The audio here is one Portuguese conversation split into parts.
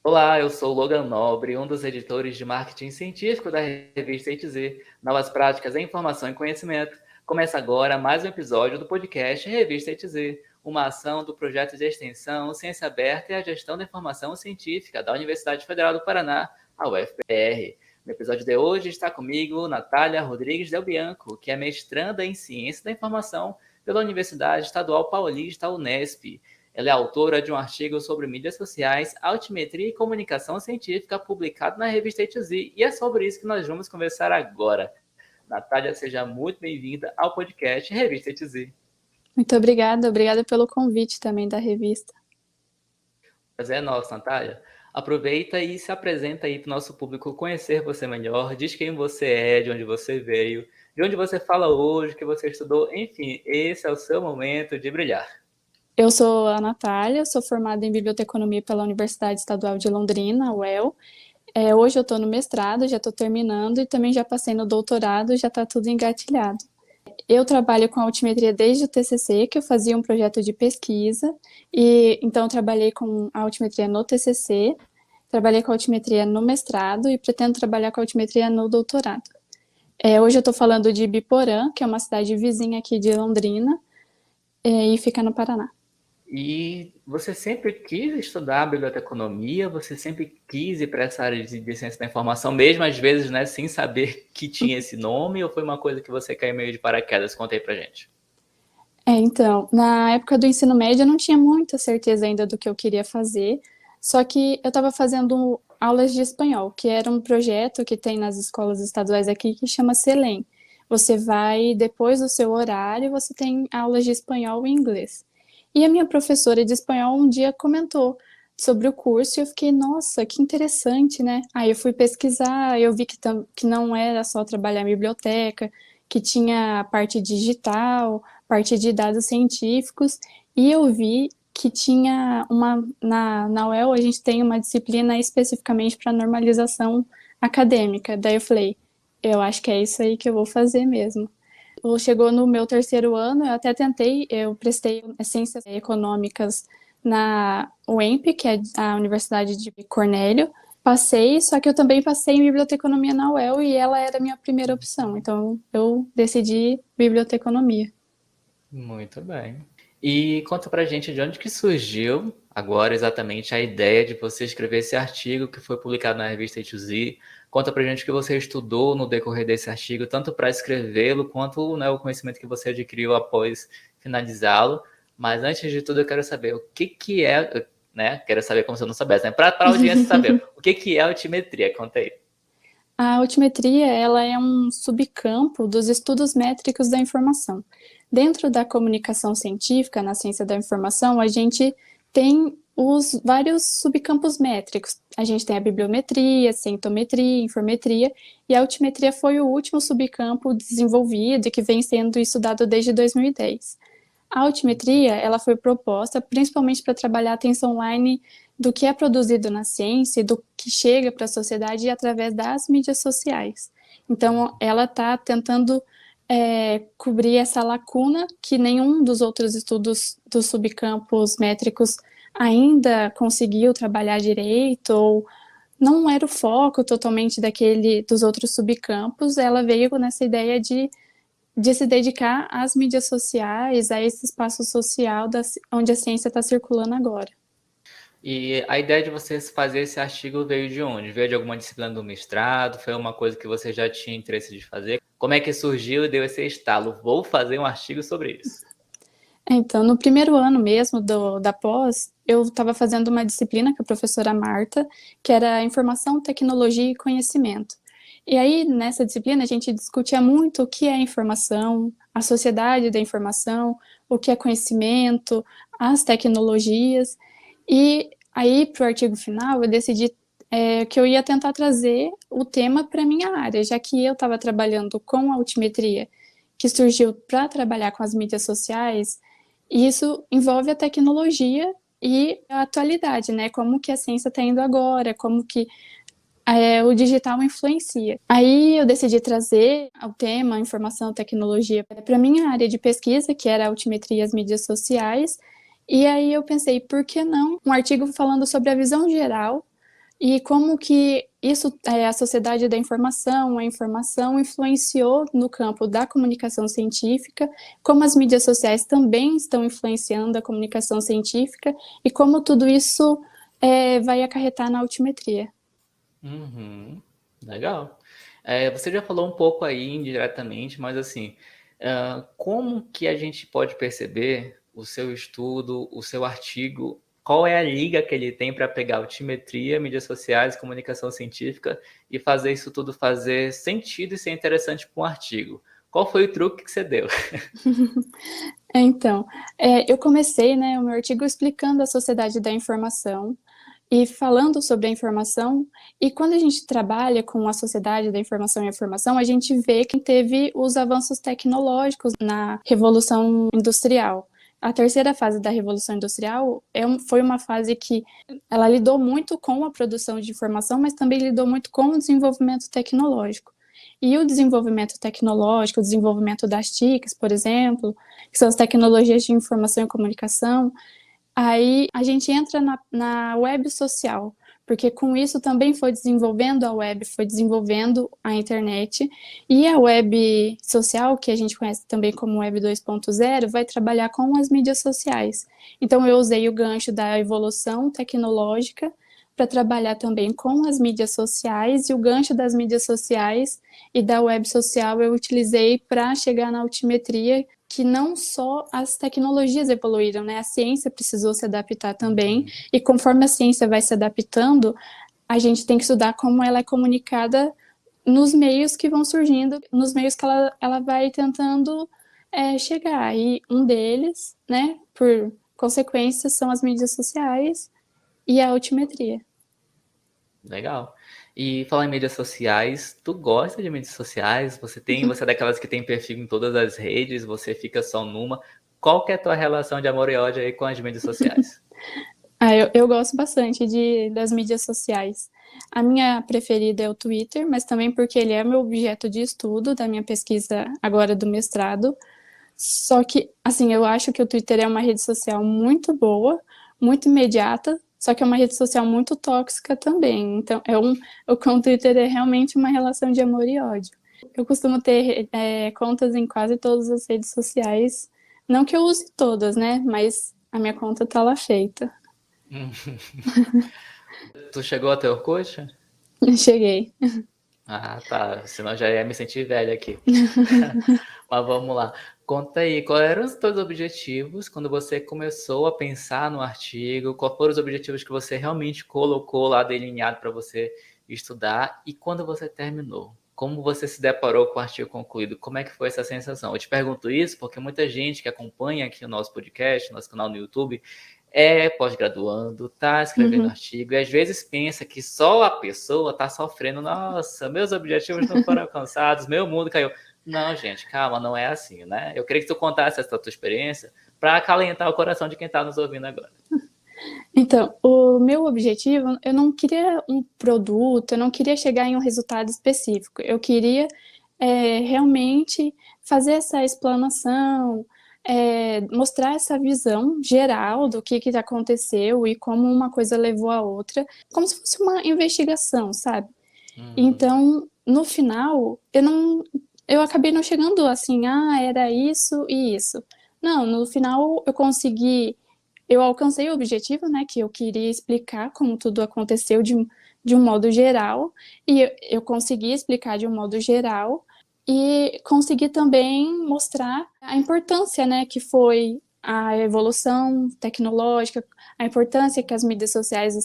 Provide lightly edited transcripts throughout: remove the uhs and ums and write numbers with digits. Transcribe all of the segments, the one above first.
Olá, eu sou Logan Nobre, um dos editores de marketing científico da revista ETZ, Novas Práticas em Informação e Conhecimento. Começa agora mais um episódio do podcast Revista ETZ, uma ação do projeto de extensão Ciência Aberta e a Gestão da Informação Científica da Universidade Federal do Paraná, a UFPR. No episódio de hoje está comigo Natália Rodrigues Del Bianco, que é mestranda em Ciência da Informação pela Universidade Estadual Paulista, Unesp. Ela é autora de um artigo sobre mídias sociais, altimetria e comunicação científica publicado na revista ETZ, e é sobre isso que nós vamos conversar agora. Natália, seja muito bem-vinda ao podcast Revista ETZ. Muito obrigada pelo convite também da revista. Mas é nosso, Natália. Aproveita e se apresenta aí para o nosso público conhecer você melhor, diz quem você é, de onde você veio, de onde você fala hoje, que você estudou, enfim, esse é o seu momento de brilhar. Eu sou a Natália, sou formada em Biblioteconomia pela Universidade Estadual de Londrina, UEL. Hoje eu estou no mestrado, já estou terminando, e também já passei no doutorado, já está tudo engatilhado. Eu trabalho com altimetria desde o TCC, que eu fazia um projeto de pesquisa, e então eu trabalhei com a altimetria no TCC, trabalhei com altimetria no mestrado e pretendo trabalhar com altimetria no doutorado. Hoje eu estou falando de Biporã, que é uma cidade vizinha aqui de Londrina, e fica no Paraná. E você sempre quis estudar biblioteconomia? Você sempre quis ir para essa área de ciência da informação, mesmo às vezes, né, sem saber que tinha esse nome? Ou foi uma coisa que você caiu meio de paraquedas? Conta aí pra gente. Então, na época do ensino médio eu não tinha muita certeza ainda do que eu queria fazer, só que eu estava fazendo aulas de espanhol, que era um projeto que tem nas escolas estaduais aqui que chama Selem. Você vai, depois do seu horário, você tem aulas de espanhol e inglês. E a minha professora de espanhol um dia comentou sobre o curso e eu fiquei, nossa, que interessante, né? Aí eu fui pesquisar, eu vi que não era só trabalhar em biblioteca, que tinha a parte digital, parte de dados científicos, e eu vi que tinha na UEL a gente tem uma disciplina especificamente para normalização acadêmica. Daí eu falei, eu acho que é isso aí que eu vou fazer mesmo. Chegou no meu terceiro ano, eu até tentei, eu prestei Ciências Econômicas na UEMP, que é a Universidade de Cornélio. Passei, só que eu também passei em Biblioteconomia na UEL e ela era a minha primeira opção, então eu decidi Biblioteconomia. Muito bem. E conta pra gente de onde que surgiu agora exatamente a ideia de você escrever esse artigo que foi publicado na revista A2Z. Conta pra gente o que você estudou no decorrer desse artigo, tanto para escrevê-lo quanto, né, o conhecimento que você adquiriu após finalizá-lo. Mas antes de tudo eu quero saber o que é, né? Quero saber como se eu não soubesse, né? Para a audiência saber, o que é altimetria? Conta aí. A altimetria, ela é um subcampo dos estudos métricos da informação. Dentro da comunicação científica, na ciência da informação, a gente tem os vários subcampos métricos. A gente tem a bibliometria, centometria, infometria, e a altimetria foi o último subcampo desenvolvido e que vem sendo estudado desde 2010. A altimetria, ela foi proposta principalmente para trabalhar a atenção online do que é produzido na ciência e do que chega para a sociedade através das mídias sociais. Então, ela está tentando cobrir essa lacuna que nenhum dos outros estudos dos subcampos métricos ainda conseguiu trabalhar direito, ou não era o foco totalmente dos outros subcampos. Ela veio nessa ideia de se dedicar às mídias sociais, a esse espaço social onde a ciência está circulando agora. E a ideia de você fazer esse artigo veio de onde? Veio de alguma disciplina do mestrado? Foi uma coisa que você já tinha interesse de fazer? Como é que surgiu e deu esse estalo? Vou fazer um artigo sobre isso. Então, no primeiro ano mesmo da pós, eu estava fazendo uma disciplina com a professora Marta, que era Informação, Tecnologia e Conhecimento. E aí, nessa disciplina, a gente discutia muito o que é informação, a sociedade da informação, o que é conhecimento, as tecnologias. E aí, para o artigo final, eu decidi que eu ia tentar trazer o tema para a minha área, já que eu estava trabalhando com altimetria, que surgiu para trabalhar com as mídias sociais, e isso envolve a tecnologia e a atualidade, né? Como que a ciência está indo agora, como que o digital influencia. Aí eu decidi trazer o tema informação e tecnologia para a minha área de pesquisa, que era a altimetria e as mídias sociais, e aí eu pensei, por que não um artigo falando sobre a visão geral e como que isso, a sociedade da informação, a informação influenciou no campo da comunicação científica, como as mídias sociais também estão influenciando a comunicação científica e como tudo isso vai acarretar na altimetria. Uhum. Legal. Você já falou um pouco aí indiretamente, mas assim, como que a gente pode perceber o seu estudo, o seu artigo, qual é a liga que ele tem para pegar altimetria, mídias sociais, comunicação científica e fazer isso tudo fazer sentido e ser interessante para um artigo? Qual foi o truque que você deu? Então, eu comecei, né, o meu artigo explicando a sociedade da informação e falando sobre a informação, e quando a gente trabalha com a sociedade da informação e a informação, a gente vê que teve os avanços tecnológicos na Revolução Industrial. A terceira fase da Revolução Industrial foi uma fase que ela lidou muito com a produção de informação, mas também lidou muito com o desenvolvimento tecnológico. E o desenvolvimento tecnológico, o desenvolvimento das TICs, por exemplo, que são as tecnologias de informação e comunicação, aí a gente entra na web social, porque com isso também foi desenvolvendo a web, foi desenvolvendo a internet, e a web social, que a gente conhece também como Web 2.0, vai trabalhar com as mídias sociais. Então eu usei o gancho da evolução tecnológica para trabalhar também com as mídias sociais, e o gancho das mídias sociais e da web social eu utilizei para chegar na altimetria, que não só as tecnologias evoluíram, né? A ciência precisou se adaptar também, e conforme a ciência vai se adaptando, a gente tem que estudar como ela é comunicada nos meios que vão surgindo, nos meios que ela vai tentando chegar. E um deles, né, por consequência, são as mídias sociais e a altimetria. Legal. E falar em mídias sociais, tu gosta de mídias sociais? Você é daquelas que tem perfil em todas as redes, você fica só numa. Qual que é a tua relação de amor e ódio aí com as mídias sociais? Eu gosto bastante das mídias sociais. A minha preferida é o Twitter, mas também porque ele é meu objeto de estudo da minha pesquisa agora do mestrado. Só que, assim, eu acho que o Twitter é uma rede social muito boa, muito imediata, só que é uma rede social muito tóxica também. Então, com o Twitter é realmente uma relação de amor e ódio. Eu costumo ter contas em quase todas as redes sociais. Não que eu use todas, né? Mas a minha conta tá lá feita. Tu chegou até Orkut? Cheguei. Ah, tá. Senão já ia me sentir velho aqui. Mas vamos lá. Conta aí, quais eram os teus objetivos quando você começou a pensar no artigo? Quais foram os objetivos que você realmente colocou lá delineado para você estudar? E quando você terminou? Como você se deparou com o artigo concluído? Como é que foi essa sensação? Eu te pergunto isso porque muita gente que acompanha aqui o nosso podcast, nosso canal no YouTube, é pós-graduando, tá escrevendo artigo, e às vezes pensa que só a pessoa tá sofrendo. Nossa, meus objetivos não foram alcançados, meu mundo caiu. Não, gente, calma, não é assim, né? Eu queria que tu contasse essa tua experiência para acalentar o coração de quem tá nos ouvindo agora. Então, o meu objetivo, eu não queria um produto, eu não queria chegar em um resultado específico. Eu queria realmente fazer essa explanação, mostrar essa visão geral do que aconteceu e como uma coisa levou a outra, como se fosse uma investigação, sabe? Então, no final, eu acabei não chegando assim, era isso e isso. Não, no final eu alcancei o objetivo, né, que eu queria explicar como tudo aconteceu de um modo geral, e eu consegui explicar de um modo geral, e consegui também mostrar a importância, né, que foi a evolução tecnológica, a importância que as mídias sociais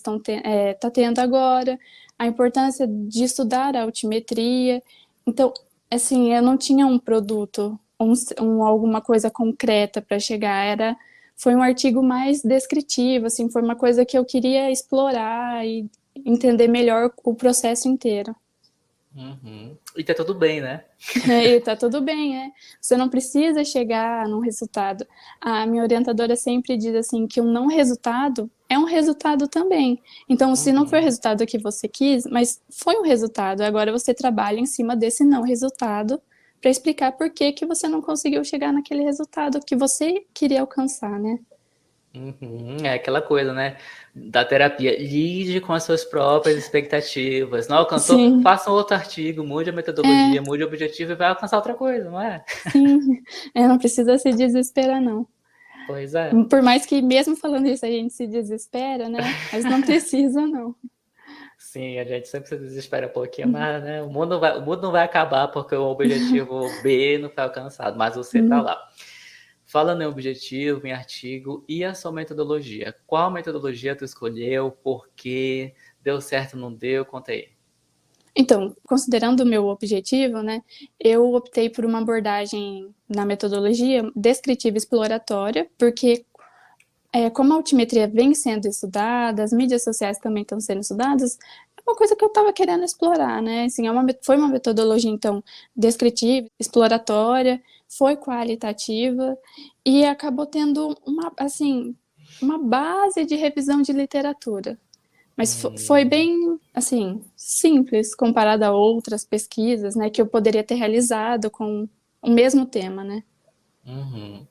tá tendo agora, a importância de estudar a altimetria. Então, assim, eu não tinha um produto, alguma coisa concreta para chegar, foi um artigo mais descritivo, assim, foi uma coisa que eu queria explorar e entender melhor o processo inteiro. E tá tudo bem, né? E tá tudo bem, Você não precisa chegar num resultado. A minha orientadora sempre diz assim que um não resultado é um resultado também. Então, se não foi o resultado que você quis, mas foi um resultado, agora você trabalha em cima desse não resultado para explicar por que você não conseguiu chegar naquele resultado que você queria alcançar, né? É aquela coisa, né? Da terapia. Lide com as suas próprias expectativas. Não alcançou? Sim, Faça um outro artigo, mude a é, metodologia, mude o objetivo e vai alcançar outra coisa, não é? sim. Não precisa se desesperar, não. Pois é. Por mais que mesmo falando isso a gente se desespera, né? Mas não precisa, não. Sim, a gente sempre se desespera um pouquinho, mas né, o mundo não vai acabar porque o objetivo B não foi alcançado, mas você está Uhum. lá. Falando em objetivo, em artigo e a sua metodologia. Qual metodologia tu escolheu? Por quê? Deu certo, não deu? Conta aí. Então, considerando o meu objetivo, né, eu optei por uma abordagem na metodologia descritiva exploratória, porque como a altimetria vem sendo estudada, as mídias sociais também estão sendo estudadas, é uma coisa que eu estava querendo explorar, né? Assim, foi uma metodologia, então, descritiva, exploratória, foi qualitativa e acabou tendo uma, assim, uma base de revisão de literatura. Mas foi Hum, bem, assim, simples comparado a outras pesquisas, né, que eu poderia ter realizado com o mesmo tema, né? uhum.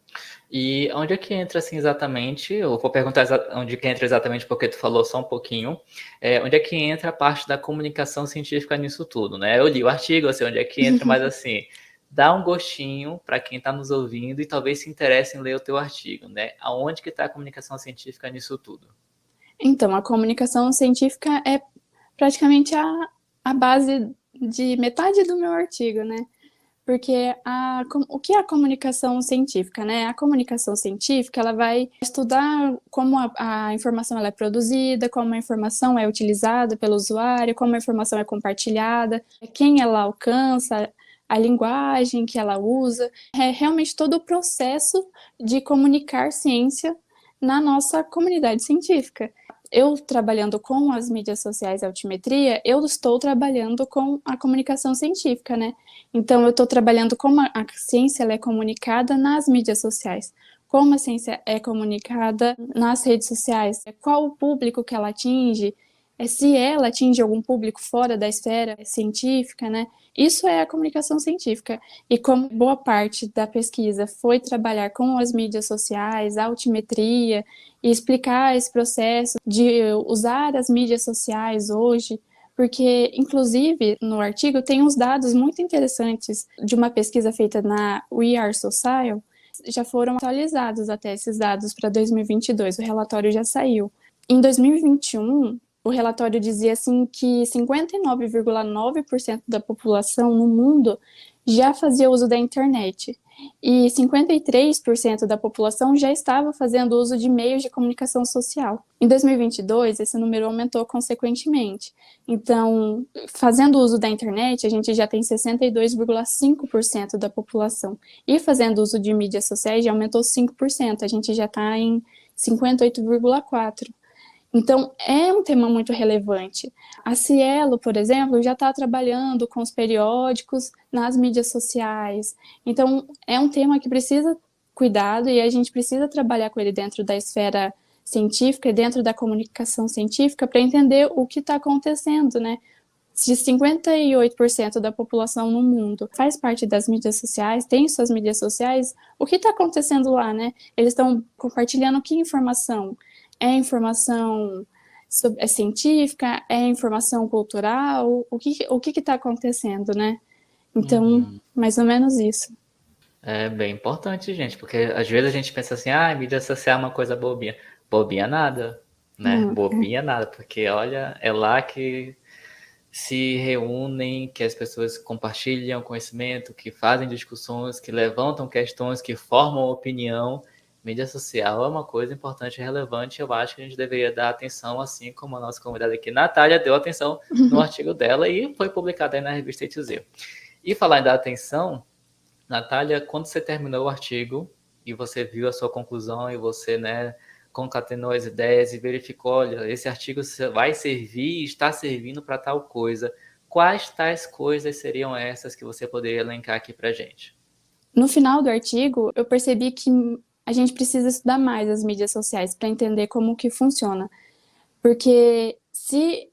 E onde é que entra assim exatamente? Eu vou perguntar onde que entra exatamente porque tu falou só um pouquinho. Onde é que entra a parte da comunicação científica nisso tudo, né? Eu li o artigo, eu sei onde é que entra, mas assim, dá um gostinho para quem está nos ouvindo e talvez se interesse em ler o teu artigo, né? Aonde que está a comunicação científica nisso tudo? Então, a comunicação científica é praticamente a base de metade do meu artigo, né? Porque o que é a comunicação científica, né? A comunicação científica, ela vai estudar como a informação ela é produzida, como a informação é utilizada pelo usuário, como a informação é compartilhada, quem ela alcança, a linguagem que ela usa. É realmente todo o processo de comunicar ciência na nossa comunidade científica. Eu trabalhando com as mídias sociais e altimetria, eu estou trabalhando com a comunicação científica, né? Então, eu estou trabalhando como a ciência ela é comunicada nas mídias sociais, como a ciência é comunicada nas redes sociais, qual o público que ela atinge, se ela atinge algum público fora da esfera científica, né? Isso é a comunicação científica. E como boa parte da pesquisa foi trabalhar com as mídias sociais, a altimetria, e explicar esse processo de usar as mídias sociais hoje, porque, inclusive, no artigo tem uns dados muito interessantes de uma pesquisa feita na We Are Social, já foram atualizados até esses dados para 2022, o relatório já saiu. Em 2021, o relatório dizia assim que 59,9% da população no mundo já fazia uso da internet e 53% da população já estava fazendo uso de meios de comunicação social. Em 2022, esse número aumentou consequentemente. Então, fazendo uso da internet, a gente já tem 62,5% da população. E fazendo uso de mídias sociais, já aumentou 5%. A gente já está em 58,4%. Então, é um tema muito relevante. A Cielo, por exemplo, já está trabalhando com os periódicos nas mídias sociais. Então, é um tema que precisa cuidado e a gente precisa trabalhar com ele dentro da esfera científica e dentro da comunicação científica para entender o que está acontecendo, né? Se 58% da população no mundo faz parte das mídias sociais, tem suas mídias sociais, o que está acontecendo lá, né? Eles estão compartilhando que informação? É informação científica? É informação cultural? O que está acontecendo, né? Então, Uhum. mais ou menos isso. É bem importante, gente, porque às vezes a gente pensa assim, ah, mídia social é uma coisa bobinha. Bobinha nada, né? Hum, Bobinha nada, porque olha, é lá que se reúnem, que as pessoas compartilham conhecimento, que fazem discussões, que levantam questões, que formam opinião. Mídia social é uma coisa importante e relevante. Eu acho que a gente deveria dar atenção, assim como a nossa convidada aqui, Natália, deu atenção no artigo dela e foi publicado aí na revista ETZ. E falar em dar atenção, Natália, quando você terminou o artigo e você viu a sua conclusão e você, né, concatenou as ideias e verificou, olha, esse artigo vai servir, está servindo para tal coisa. Quais tais coisas seriam essas que você poderia elencar aqui para gente? No final do artigo, eu percebi que a gente precisa estudar mais as mídias sociais para entender como que funciona. Porque se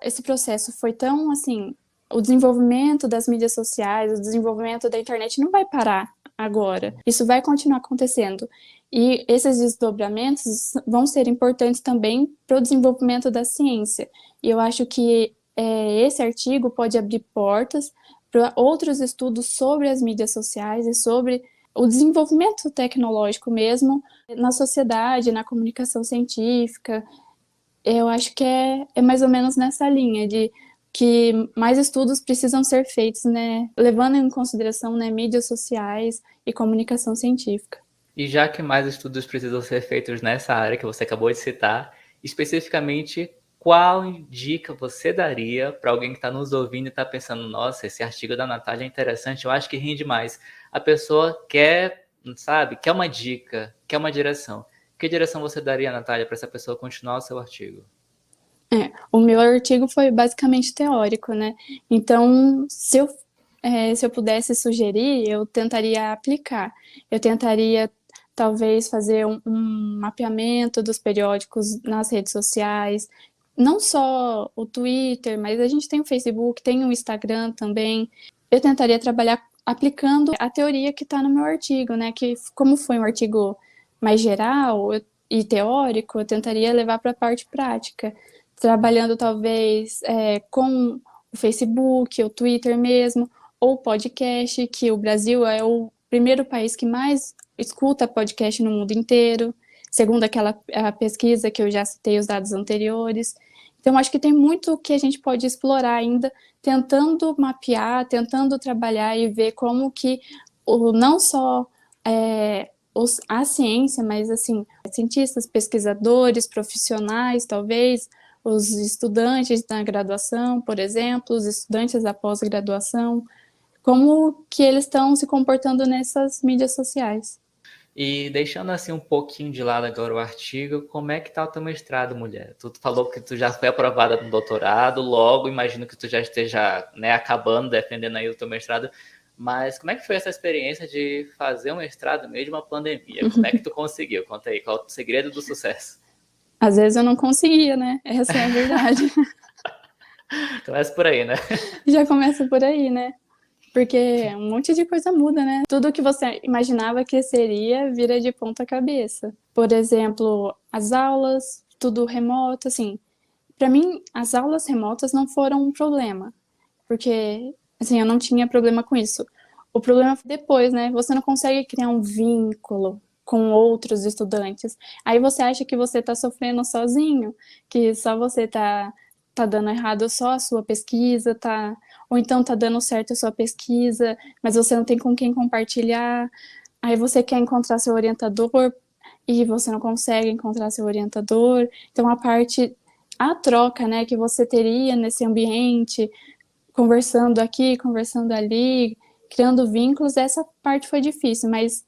esse processo foi tão assim, o desenvolvimento das mídias sociais, o desenvolvimento da internet não vai parar agora. Isso vai continuar acontecendo. E esses desdobramentos vão ser importantes também para o desenvolvimento da ciência. E eu acho que esse artigo pode abrir portas para outros estudos sobre as mídias sociais e sobre o desenvolvimento tecnológico mesmo na sociedade, na comunicação científica. Eu acho que é mais ou menos nessa linha de que mais estudos precisam ser feitos, né, levando em consideração, né, mídias sociais e comunicação científica. E já que mais estudos precisam ser feitos nessa área que você acabou de citar, especificamente, qual dica você daria para alguém que está nos ouvindo e está pensando, nossa, esse artigo da Natália é interessante, eu acho que rende mais. A pessoa quer, sabe, quer uma dica, quer uma direção. Que direção você daria, Natália, para essa pessoa continuar o seu artigo? O meu artigo foi basicamente teórico, né? Então, se eu pudesse sugerir, eu tentaria aplicar. Eu tentaria, talvez, fazer um mapeamento dos periódicos nas redes sociais. Não só o Twitter, mas a gente tem o Facebook, tem o Instagram também. Eu tentaria trabalhar aplicando a teoria que está no meu artigo, né? Que, como foi um artigo mais geral e teórico, eu tentaria levar para a parte prática, trabalhando talvez com o Facebook, o Twitter mesmo, ou podcast, que o Brasil é o primeiro país que mais escuta podcast no mundo inteiro, segundo a pesquisa que eu já citei os dados anteriores. Então, acho que tem muito que a gente pode explorar ainda, tentando mapear, tentando trabalhar e ver como que não só a ciência, mas assim, cientistas, pesquisadores, profissionais, talvez, os estudantes da graduação, por exemplo, os estudantes da pós-graduação, como que eles estão se comportando nessas mídias sociais. E deixando assim um pouquinho de lado agora o artigo, como é que tá o teu mestrado, mulher? Tu falou que tu já foi aprovada no doutorado, logo imagino que tu já esteja, né, acabando, defendendo aí o teu mestrado, mas como é que foi essa experiência de fazer um mestrado no meio de uma pandemia? Como é que tu conseguiu? Conta aí, qual é o segredo do sucesso? Às vezes eu não conseguia, né? Essa é a verdade. Começa por aí, né? Já começa por aí, né? Porque um monte de coisa muda, né? Tudo que você imaginava que seria vira de ponta cabeça. Por exemplo, as aulas, tudo remoto, assim. Para mim, as aulas remotas não foram um problema, porque, assim, eu não tinha problema com isso. O problema foi depois, né? Você não consegue criar um vínculo com outros estudantes. Aí você acha que você está sofrendo sozinho, que só você está dando errado só a sua pesquisa, ou então tá dando certo a sua pesquisa, mas você não tem com quem compartilhar. Aí você quer encontrar seu orientador e você não consegue encontrar seu orientador. Então a troca, né, que você teria nesse ambiente, conversando aqui, conversando ali, criando vínculos, essa parte foi difícil, mas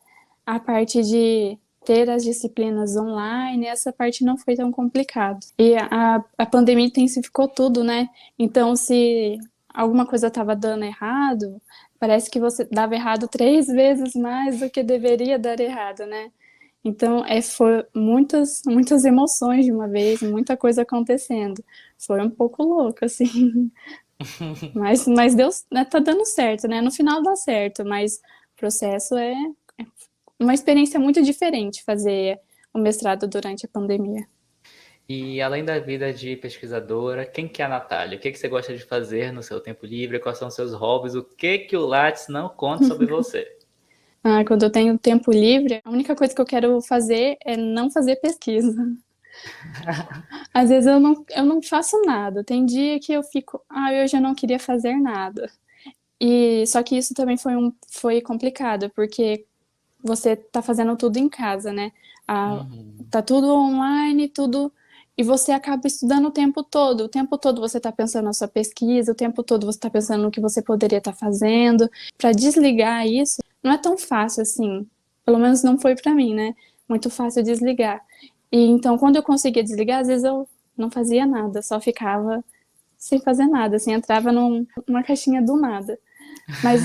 a parte de ter as disciplinas online, essa parte não foi tão complicado. E a pandemia intensificou tudo, né? Então, se alguma coisa estava dando errado, parece que você dava errado 3 vezes mais do que deveria dar errado, né? Então, foi muitas emoções de uma vez, muita coisa acontecendo. Foi um pouco louco, assim. Mas Deus, né, tá dando certo, né? No final dá certo, mas o processo é uma experiência muito diferente fazer o mestrado durante a pandemia. E além da vida de pesquisadora, quem que é a Natália? O que que você gosta de fazer no seu tempo livre? Quais são os seus hobbies? O que que o Lattes não conta sobre você? Quando eu tenho tempo livre, a única coisa que eu quero fazer é não fazer pesquisa. Às vezes eu não faço nada. Tem dia que eu fico, hoje eu não queria fazer nada. E só que isso também foi complicado, porque você tá fazendo tudo em casa, né? Tá tudo online, tudo. E você acaba estudando o tempo todo. O tempo todo você tá pensando na sua pesquisa, o tempo todo você tá pensando no que você poderia estar fazendo. Para desligar isso, não é tão fácil assim. Pelo menos não foi para mim, né? Muito fácil desligar. E então, quando eu conseguia desligar, às vezes eu não fazia nada, só ficava sem fazer nada, assim, entrava numa caixinha do nada. Mas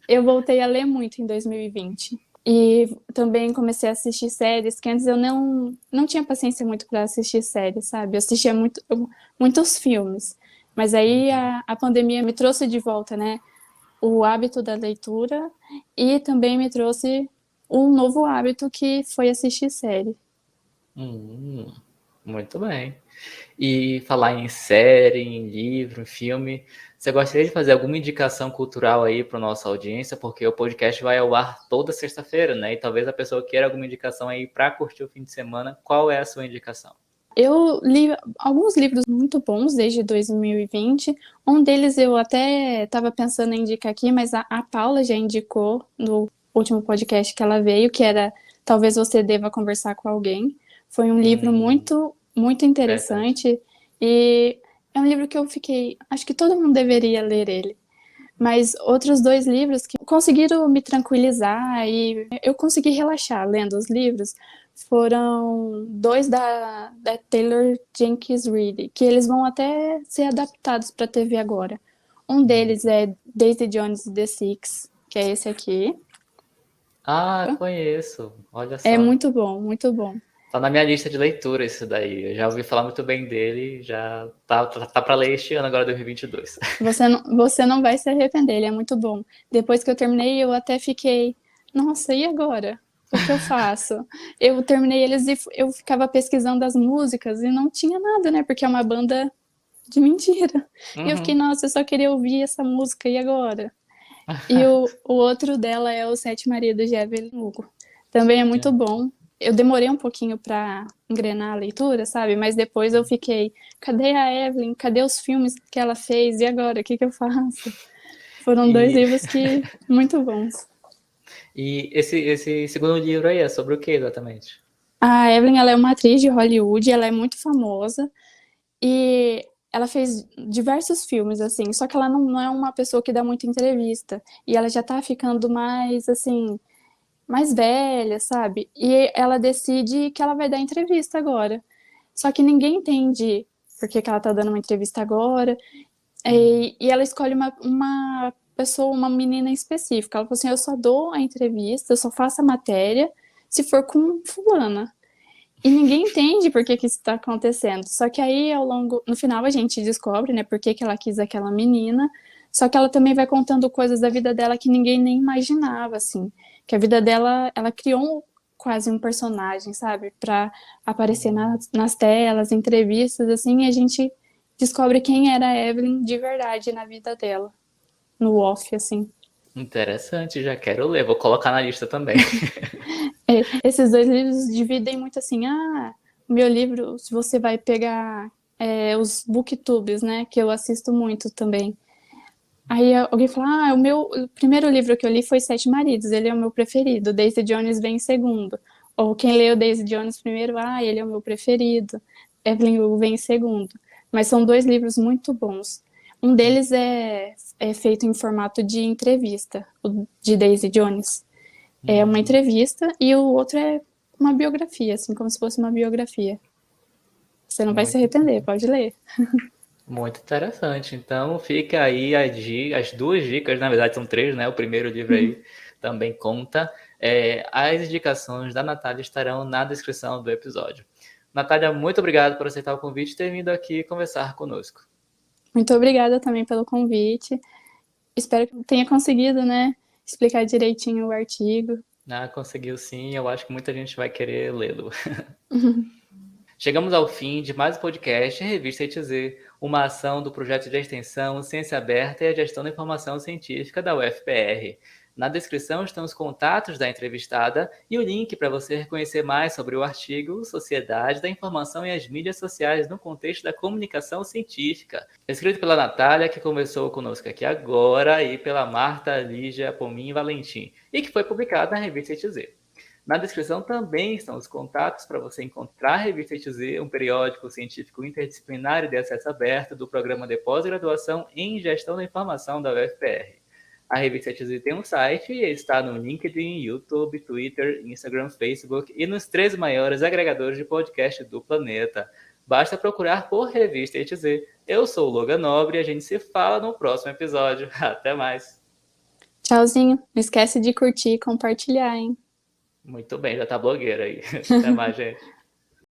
eu voltei a ler muito em 2020. E também comecei a assistir séries que antes eu não tinha paciência muito para assistir séries, sabe? Eu assistia muitos filmes. Mas aí a pandemia me trouxe de volta, né? O hábito da leitura e também me trouxe um novo hábito que foi assistir série. Muito bem. E falar em série, em livro, em filme, você gostaria de fazer alguma indicação cultural aí para nossa audiência? Porque o podcast vai ao ar toda sexta-feira, né? E talvez a pessoa queira alguma indicação aí para curtir o fim de semana. Qual é a sua indicação? Eu li alguns livros muito bons desde 2020. Um deles eu até estava pensando em indicar aqui, mas a Paula já indicou no último podcast que ela veio, que era Talvez Você Deva Conversar com Alguém. Foi um livro muito, muito interessante. Verdade. E é um livro que eu fiquei... Acho que todo mundo deveria ler ele. Mas outros dois livros que conseguiram me tranquilizar e eu consegui relaxar lendo os livros foram dois da Taylor Jenkins Reid, que eles vão até ser adaptados para a TV agora. Um deles é Daisy Jones and the Six, que é esse aqui. Ah, conheço. Olha É só. muito bom, muito bom. Tá na minha lista de leitura esse daí. Eu já ouvi falar muito bem dele, já tá para ler este ano agora, 2022. Você não vai se arrepender, ele é muito bom. Depois que eu terminei, eu até fiquei, nossa, e agora? O que eu faço? Eu terminei eles e eu ficava pesquisando as músicas e não tinha nada, né? Porque é uma banda de mentira. E eu fiquei, nossa, eu só queria ouvir essa música, e agora? E o outro dela é o Sete Maridos de Evelyn Hugo. Também é muito bom. Eu demorei um pouquinho para engrenar a leitura, sabe? Mas depois eu fiquei, cadê a Evelyn? Cadê os filmes que ela fez? E agora? O que eu faço? Foram dois livros que muito bons. E esse segundo livro aí é sobre o que exatamente? A Evelyn, ela é uma atriz de Hollywood, ela é muito famosa e ela fez diversos filmes, assim, só que ela não é uma pessoa que dá muita entrevista. E ela já tá ficando mais, assim, mais velha, sabe? E ela decide que ela vai dar entrevista agora. Só que ninguém entende por que ela tá dando uma entrevista agora. E ela escolhe uma pessoa, uma menina específica. Ela falou assim: eu só dou a entrevista, eu só faço a matéria se for com fulana. E ninguém entende por que isso está acontecendo. Só que aí, no final, a gente descobre, né, por que ela quis aquela menina. Só que ela também vai contando coisas da vida dela que ninguém nem imaginava, assim. Que a vida dela, ela criou quase um personagem, sabe? Para aparecer nas telas, entrevistas, assim, e a gente descobre quem era a Evelyn de verdade na vida dela. No off, assim. Interessante, já quero ler. Vou colocar na lista também. Esses dois livros dividem muito assim, o meu livro, se você vai pegar os booktubes, né, que eu assisto muito também. Aí alguém fala, o primeiro livro que eu li foi Sete Maridos, ele é o meu preferido, Daisy Jones vem em segundo. Ou quem leu Daisy Jones primeiro, ele é o meu preferido, Evelyn Hugo vem em segundo. Mas são dois livros muito bons. Um deles é feito em formato de entrevista, o de Daisy Jones. É uma entrevista, e o outro é uma biografia, assim, como se fosse uma biografia. Você não vai se arrepender, pode ler. Muito interessante. Então fica aí as duas dicas, na verdade são três, né? O primeiro livro aí também conta. As indicações da Natália estarão na descrição do episódio. Natália, muito obrigado por aceitar o convite e ter vindo aqui conversar conosco. Muito obrigada também pelo convite. Espero que tenha conseguido, né, explicar direitinho o artigo. Conseguiu sim, eu acho que muita gente vai querer lê-lo. Chegamos ao fim de mais um podcast Revista ETZ, uma ação do projeto de extensão Ciência Aberta e a Gestão da Informação Científica da UFPR. Na descrição estão os contatos da entrevistada e o link para você conhecer mais sobre o artigo Sociedade da Informação e as Mídias Sociais no Contexto da Comunicação Científica, escrito pela Natália, que conversou conosco aqui agora, e pela Marta Lígia Pomin Valentim, e que foi publicado na Revista ETZ. Na descrição também estão os contatos para você encontrar a Revista ETZ, um periódico científico interdisciplinar e de acesso aberto do Programa de Pós-Graduação em Gestão da Informação da UFPR. A Revista ETZ tem um site e está no LinkedIn, YouTube, Twitter, Instagram, Facebook e nos 3 maiores agregadores de podcast do planeta. Basta procurar por Revista ETZ. Eu sou o Logan Nobre e a gente se fala no próximo episódio. Até mais. Tchauzinho. Não esquece de curtir e compartilhar, hein? Muito bem, já tá blogueira aí. Até mais, gente.